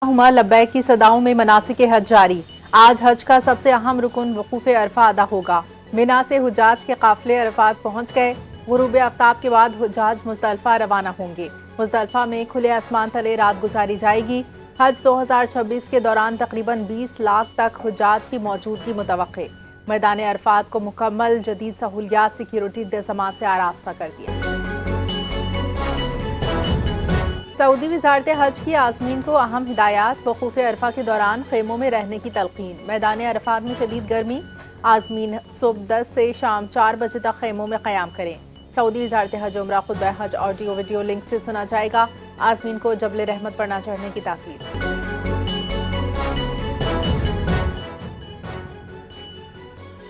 हुमा लब्बैक की सदाओं में मनासिक हज जारी। आज हज का सबसे अहम रुकन वकूफ अरफा अदा होगा। मिना से हुजाज के काफिले अरफात पहुंच गए। गुरूब आफ्ताब के बाद हुजाज मुज़दलिफा रवाना होंगे। मुज़दलिफा में खुले आसमान तले रात गुजारी जाएगी। हज 2026 के दौरान तकरीबन 20 लाख तक हुजाज की मौजूदगी मुतवक्के। मैदान अरफात को मुकम्मल जदीद सहूलियात सिक्योरिटी इंतजामात से आरास्ता कर दिया। सऊदी वज़ारत हज की आज़मीन को अहम हिदायत। वकूफ अरफा के दौरान खेमों में रहने की तलकीन। मैदान अरफात में शदीद गर्मी। आज़मीन सुबह 10 से शाम 4 बजे तक खेमों में क़याम करें। सऊदी वज़ारत हज उम्रा खुतबा हज ऑडियो वीडियो लिंक से सुना जाएगा। आज़मीन को जबल रहमत पर न चढ़ने की ताकीद।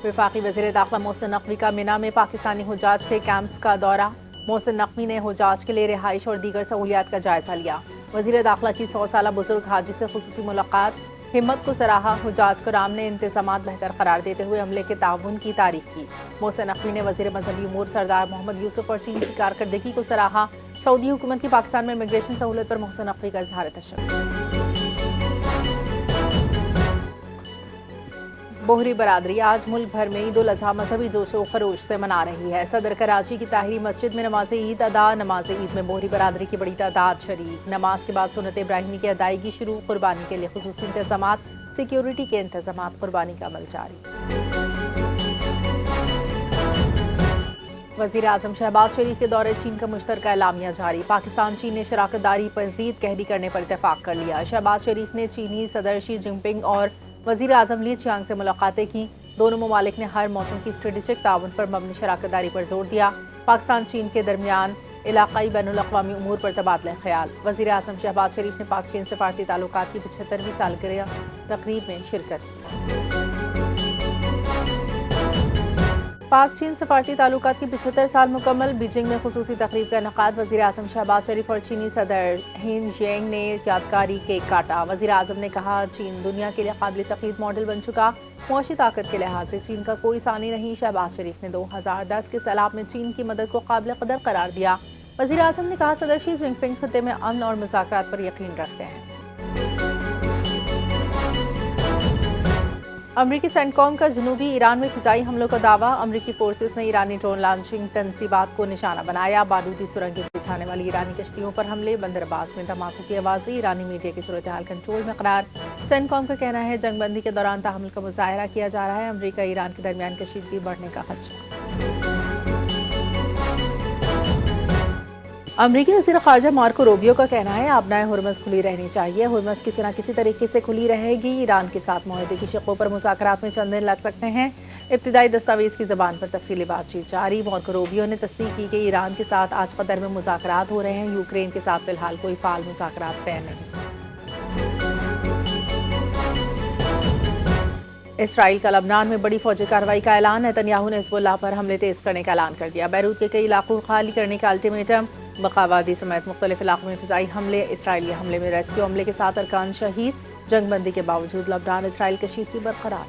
वफाकी वज़ीर दाखिला मोहसिन नकवी का मिना में पाकिस्तानी हुजाज के कैंप्स का दौरा। मोहसिन नकवी ने हुजाज के लिए रिहाइश और दीगर सहूलियात का जायजा लिया। वज़ीर दाखिला की 100 साला बुजुर्ग हाजी से खुसूसी मुलाकात। हिम्मत को सराहा। हुजाज कराम ने इंतजामात बेहतर करार देते हुए अमले के ताउन की तारीफ की। मोहसिन नकवी ने वज़ीर मजहबी उमूर सरदार मोहम्मद यूसुफ और चीन की कारकर्दगी को सराहा। सऊदी हुकूमत की पाकिस्तान में इमिग्रेशन सहूलत पर मोहसिन नकवी का इज़हार तशक्कुर। बोहरी बरादरी आज मुल्क भर में ईद उल अज़हा मजहबी जोश व खरोश से मना रही है। सदर कराची की ताहिरी मस्जिद में नमाज ईद अदा। नमाज ईद में बोहरी बरादरी की बड़ी तादाद शरीक। नमाज के बाद सुन्नत इब्राहिमी की अदायगी शुरू। कुर्बानी के लिए खुसूसी इंतजामात। सिक्योरिटी के इंतजामात। कुर्बानी का अमल जारी। वज़ीर आज़म शहबाज शरीफ के दौरे चीन का मुश्तरका एलामिया जारी। पाकिस्तान चीन ने शराकत दारी पर मज़ीद गहरी करने पर इत्तेफाक कर लिया। शहबाज शरीफ ने चीनी सदर शी जिनपिंग और वज़ीर आज़म ली चियांग से मुलाकातें की। दोनों ममालिक ने हर मौसम की स्ट्रेटेजिक ताउन पर मबनी शराकत दारी पर जोर दिया। पाकिस्तान चीन के दरमियान इलाकाई बैनुल अक़वामी उमूर पर तबादला ख्याल। वज़ीर आज़म शहबाज शरीफ ने पाक चीन सफारती ताल्लुकात की 75वीं सालगिरह तकरीब में शिरकत की। पाक चीन सफारती ताल्लुकात की 75 साल मुकम्मल। बीजिंग में खुसूसी तकरीब का इनेकाद। वज़ीर आज़म शहबाज शरीफ और चीनी सदर हिन जियांग ने यादगारी केक काटा। वज़ीर आज़म ने कहा, चीन दुनिया के लिए काबिल तक़लीद मॉडल बन चुका। मुआशी ताकत के लिहाज से चीन का कोई सानी नहीं। शहबाज शरीफ ने 2010 के सैलाब में चीन की मदद को काबिल कदर करार दिया। वज़ीर आज़म ने कहा, सदर शी जिनपिंग खित्ते में अमन और मुज़ाकरात पर यकीन रखते हैं। अमरीकी सेंटकॉम का जनूबी ईरान में फ़िज़ाई हमलों का दावा। अमरीकी फोर्सेस ने ईरानी ड्रोन लॉन्चिंग तनसीबात को निशाना बनाया। बारूदी सुरंगें बिछाने वाली ईरानी कश्तियों पर हमले। बंदरबाज में धमाकों की आवाज़ें। ईरानी मीडिया की सूरत हाल कंट्रोल में करार। सेंटकॉम का कहना है, जंगबंदी के दौरान तहम्मुल का मुज़ाहरा किया जा रहा है। अमरीका ईरान के दरमियान कशीदगी बढ़ने का खदशा। अमरीकी वज़ीर ख़ारजा मार्को रूबियो का कहना है, आबनाए हुर्मज़ खुली रहनी चाहिए। हुर्मज़ किसी न किसी तरीके से खुली रहेगी। ईरान के साथ मुआहदे की शक़ों पर मुज़ाकरात में चंद दिन लग सकते हैं। इब्तिदाई दस्तावेज़ की ज़बान पर तफसीली बातचीत जारी। मार्को रूबियो ने तस्दीक की कि ईरान के साथ आज कतर में मुज़ाकरात हो रहे हैं। यूक्रेन के साथ फ़िलहाल कोई फ़ाल मुज़ाकरात तय नहीं। इसराइल का लबनान में बड़ी फौजी कार्रवाई का ऐलान। नेतन्याहू ने हिज़्बुल्लाह पर हमले तेज़ करने का ऐलान कर दिया। बैरूत के कई इलाकों को खाली करने का अल्टीमेटम। बग़ावादी समेत मुख्तलिफ इलाकों में फ़िज़ाई हमले। इसराइली हमले में रेस्क्यू अमले के साथ अरकान शहीद। जंगबंदी के बावजूद लबनान इसराइल कशीदगी बरकरार।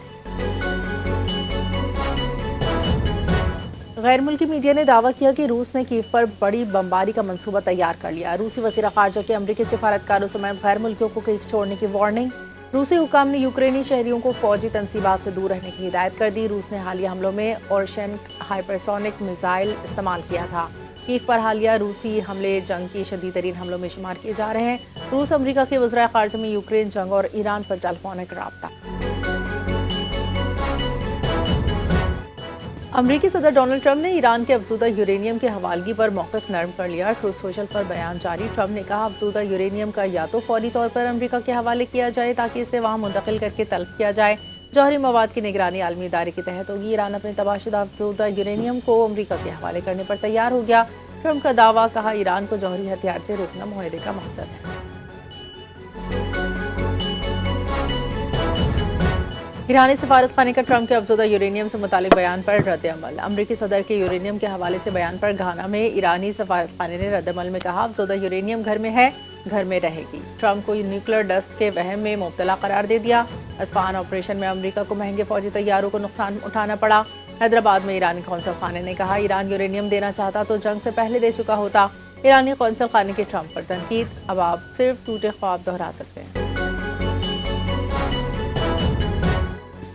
गैर मुल्की मीडिया ने दावा किया कि रूस ने कीव पर बड़ी बमबारी का मंसूबा तैयार कर लिया। रूसी वज़ीर ख़ारजा के अमरीकी सिफारतकारों समेत गैर मुल्कियों को कीव छोड़ने की वार्निंग। रूसी हुकाम ने यूक्रेनी शहरियों को फौजी तनसीबात से दूर रहने की हिदायत कर दी। रूस ने हालिया हमलों में ओरशन हाइपरसोनिक मिसाइल इस्तेमाल किया था। कीव पर हालिया रूसी हमले जंग की शदीद तरीन हमलों में शुमार किए जा रहे हैं। रूस अमरीका के वज़ीर ख़ारजा में यूक्रेन जंग और ईरान पर टेलीफोनिक राब्ता। अमरीकी सदर डोनाल्ड ट्रंप ने ईरान के अफजूदा यूरेनियम के हवालगी पर मौक़िफ़ नरम कर लिया। ट्रूथ सोशल पर बयान जारी। ट्रंप ने कहा, अफजूदा यूरेनियम का या तो फौरी तौर पर अमरीका के हवाले किया जाए ताकि इसे वहाँ मुंतकिल करके तलब किया जाए। जौहरी मवाद की निगरानी आलमी इदारे के तहत होगी। ईरान अपने तबाहशुदा अफजूदा यूरेनियम को अमरीका के हवाले करने पर तैयार हो गया। ट्रंप का दावा। कहा, ईरान को जौहरी हथियार से रोकना मुआहदे का मकसद है। ईरानी सफारत खाने का ट्रंप के अफजूदा यूरेनियम से मुतालिक बयान पर रद्द-ए-अमल। अमरीकी सदर के यूरेनियम के हवाले से बयान पर घाना में ईरानी सफारत खाने ने रद्द-ए-अमल में कहा, अफजूदा यूरेनियम घर में है, घर में रहेगी। ट्रंप को न्यूक्लियर डस्ट के वहम में मुब्तला करार दे दिया। अस्फहान ऑपरेशन में अमरीका को महंगे फौजी तैयारों को नुकसान उठाना पड़ा। हैदराबाद में ईरानी कौंसल खाने ने कहा, ईरान यूरेनियम देना चाहता तो जंग से पहले दे चुका होता। ईरानी कौंसल खाने की ट्रंप पर तनकीद। अब आप सिर्फ टूटे ख्वाब दोहरा सकते हैं।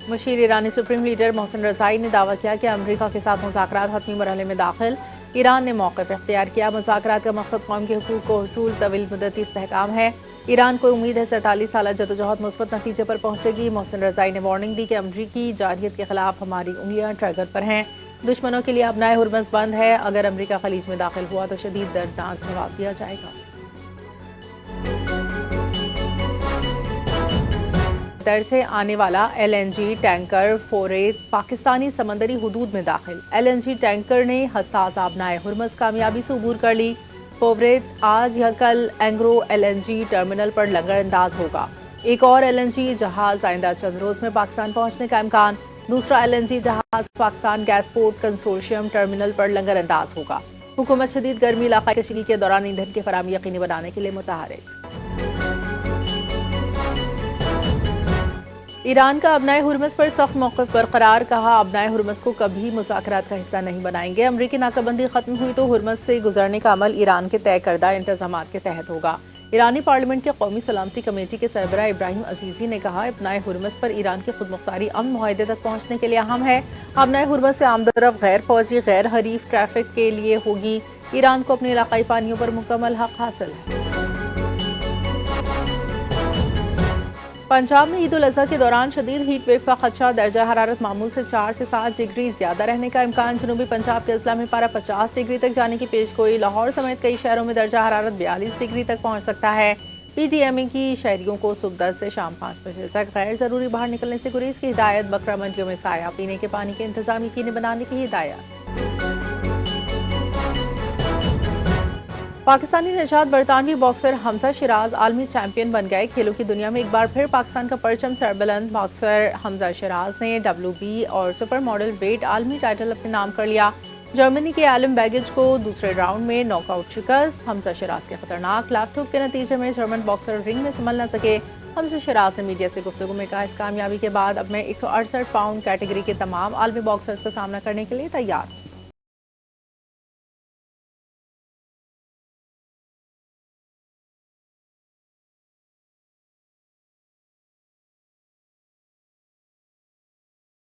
مشیر ایرانی سپریم لیڈر محسن رضائی نے دعویٰ کیا کہ امریکہ کے ساتھ مذاکرات حتمی مرحلے میں داخل، ایران نے موقف اختیار کیا۔ مذاکرات کا مقصد قوم کے حقوق کو حصول طویل مدتی استحکام ہے۔ ایران کو امید ہے 47 سالہ جدوجہد مثبت نتیجے پر پہنچے گی۔ محسن رضائی نے وارننگ دی کہ امریکی جارحیت کے خلاف ہماری انگلیاں ٹریگر پر ہیں۔ دشمنوں کے لیے ابنائے ہرمز بند ہے، اگر امریکہ خلیج میں داخل ہوا تو شدید دردناک جواب دیا جائے گا۔ قطر سے آنے والا ایل این جی ٹینکر فوریت پاکستانی سمندری حدود میں داخل۔ ایل این جی ٹینکر نے حساس آبنائے ہرمز کامیابی سے عبور کر لی۔ فوریت آج یا کل Engro L N G terminal پر لنگر انداز ہوگا۔ ایک اور ایل این جی جہاز آئندہ چند روز میں پاکستان پہنچنے کا امکان۔ دوسرا ایل این جی جہاز Pakistan gas port consortium terminal پر لنگر انداز ہوگا۔ حکومت شدید گرمی علاقائی کشیدگی کے دوران ایندھن کی فراہمی یقینی بنانے کے لیے متحرک۔ ایران کا ابنائے ہرمز پر سخت موقف برقرار، کہا ابنائے ہرمز کو کبھی مذاکرات کا حصہ نہیں بنائیں گے۔ امریکی ناکہ بندی ختم ہوئی تو ہرمز سے گزرنے کا عمل ایران کے طے کردہ انتظامات کے تحت ہوگا۔ ایرانی پارلیمنٹ کے قومی سلامتی کمیٹی کے سربراہ ابراہیم عزیزی نے کہا ابنائے ہرمز پر ایران کی خود مختاری امن معاہدے تک پہنچنے کے لیے اہم ہے۔ ابنائے ہرمز سے آمد و رفت غیر فوجی غیر حریف ٹریفک کے لیے ہوگی۔ ایران کو اپنے علاقائی پانیوں پر مکمل حق حاصل ہے۔ پنجاب میں عید الاضحیٰ کے دوران شدید ہیٹ ویو کا خدشہ، درجہ حرارت معمول سے 4 سے 7 ڈگری زیادہ رہنے کا امکان۔ جنوبی پنجاب کے اضلاع میں پارہ 50 ڈگری تک جانے کی پیش گوئی۔ لاہور سمیت کئی شہروں میں درجہ حرارت 42 ڈگری تک پہنچ سکتا ہے۔ پی ڈی ایم ای کی شہریوں کو صبح 10 سے شام 5 بجے تک غیر ضروری باہر نکلنے سے گریز کی ہدایت۔ بکرا منڈیوں میں سایہ پینے کے پانی کے انتظام یقینی بنانے کی ہدایت۔ پاکستانی نژاد برطانوی باکسر حمزہ شیراز عالمی چیمپئن بن گئے۔ کھیلوں کی دنیا میں ایک بار پھر پاکستان کا پرچم سربلند۔ باکسر حمزہ شیراز نے WB اور سپر ماڈل ویٹ عالمی ٹائٹل اپنے نام کر لیا۔ جرمنی کے عالم بیگیج کو دوسرے راؤنڈ میں ناک آؤٹ شکست۔ حمزہ شیراز کے خطرناک لیفٹ ہک کے نتیجے میں جرمن باکسر رنگ میں سنبھل نہ سکے۔ حمزہ شیراز نے میڈیا سے گفتگو میں کہا اس کامیابی کے بعد اب میں 168 پاؤنڈ کیٹیگری کے تمام عالمی باکسرز کا سامنا کرنے کے لیے تیار ہوں۔